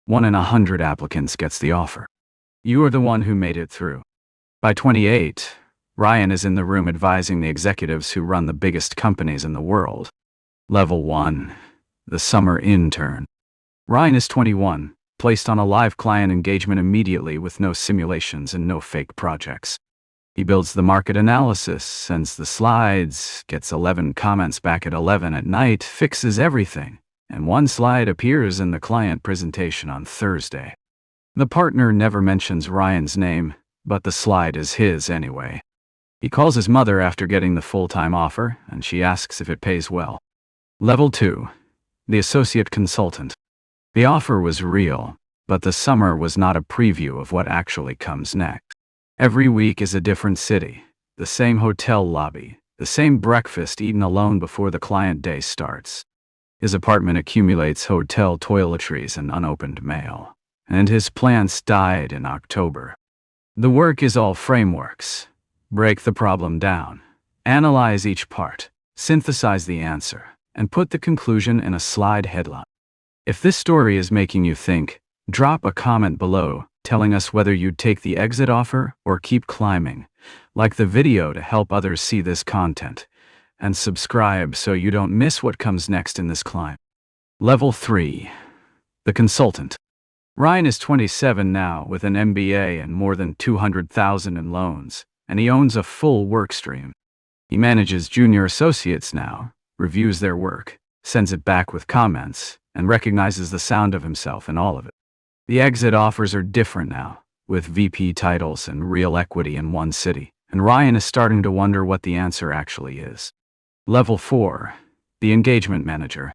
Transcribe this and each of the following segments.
1 in 100 applicants gets the offer. You are the one who made it through. By 28, Ryan is in the room advising the executives who run the biggest companies in the world. Level 1. The summer intern. Ryan is 21, placed on a live client engagement immediately with no simulations and no fake projects. He builds the market analysis, sends the slides, gets 11 comments back at 11 at night, fixes everything, and one slide appears in the client presentation on Thursday. The partner never mentions Ryan's name, but the slide is his anyway. He calls his mother after getting the full-time offer, and she asks if it pays well. Level 2. The associate consultant. The offer was real, but the summer was not a preview of what actually comes next. Every week is a different city, the same hotel lobby, the same breakfast eaten alone before the client day starts. His apartment accumulates hotel toiletries and unopened mail, and his plants died in October. The work is all frameworks. Break the problem down, analyze each part, synthesize the answer, and put the conclusion in a slide headline. If this story is making you think, drop a comment below telling us whether you'd take the exit offer or keep climbing. Like the video to help others see this content, and subscribe so you don't miss what comes next in this climb. Level 3. The consultant. Ryan is 27 now with an MBA and more than $200,000 in loans, and he owns a full work stream. He manages junior associates now, reviews their work, sends it back with comments, and recognizes the sound of himself in all of it. The exit offers are different now, with VP titles and real equity in one city, and Ryan is starting to wonder what the answer actually is. Level 4. The engagement manager.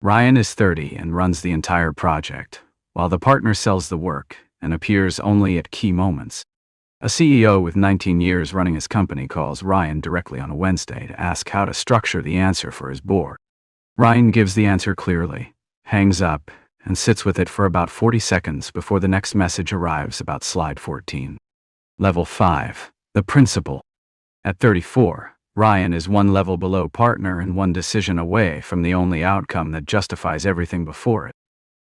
Ryan is 30 and runs the entire project, while the partner sells the work and appears only at key moments. A CEO with 19 years running his company calls Ryan directly on a Wednesday to ask how to structure the answer for his board. Ryan gives the answer clearly, hangs up, and sits with it for about 40 seconds before the next message arrives about slide 14. Level 5. The principal. At 34, Ryan is one level below partner and one decision away from the only outcome that justifies everything before it.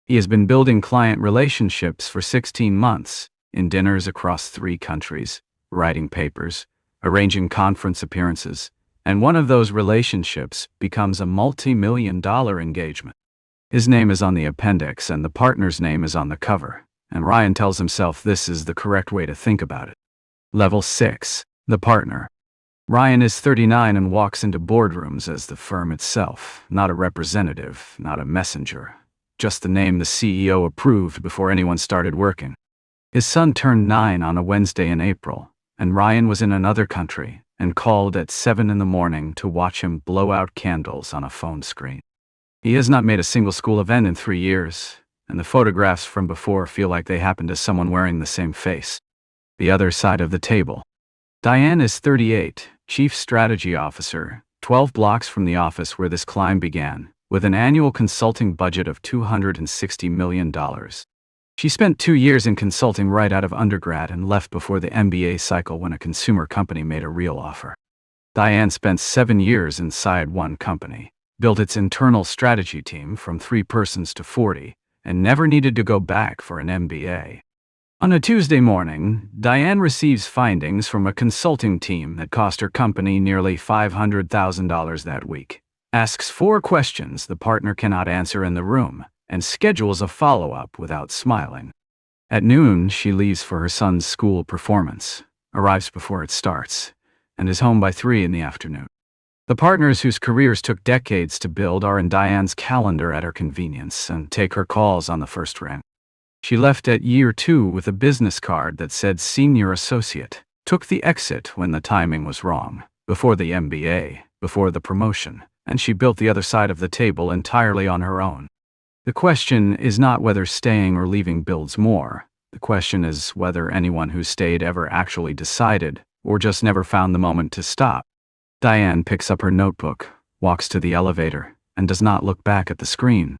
He has been building client relationships for 16 months, in dinners across 3 countries, writing papers, arranging conference appearances, and one of those relationships becomes a multi-million-dollar engagement. His name is on the appendix and the partner's name is on the cover, and Ryan tells himself this is the correct way to think about it. Level 6. The partner. Ryan is 39 and walks into boardrooms as the firm itself, not a representative, not a messenger, just the name the CEO approved before anyone started working. His son turned 9 on a Wednesday in April, and Ryan was in another country and called at 7 in the morning to watch him blow out candles on a phone screen. He has not made a single school event in 3 years, and the photographs from before feel like they happened to someone wearing the same face. The other side of the table. Diane is 38, Chief Strategy Officer, 12 blocks from the office where this climb began, with an annual consulting budget of $260 million. She spent 2 years in consulting right out of undergrad and left before the MBA cycle when a consumer company made a real offer. Diane spent 7 years inside one company, built its internal strategy team from 3 persons to 40, and never needed to go back for an MBA. On a Tuesday morning, Diane receives findings from a consulting team that cost her company nearly $500,000 that week, asks 4 questions the partner cannot answer in the room, and schedules a follow-up without smiling. At noon, she leaves for her son's school performance, arrives before it starts, and is home by 3 in the afternoon. The partners whose careers took decades to build are in Diane's calendar at her convenience and take her calls on the first ring. She left at year 2 with a business card that said Senior Associate, took the exit when the timing was wrong, before the MBA, before the promotion, and she built the other side of the table entirely on her own. The question is not whether staying or leaving builds more. The question is whether anyone who stayed ever actually decided, or just never found the moment to stop. Diane picks up her notebook, walks to the elevator, and does not look back at the screen.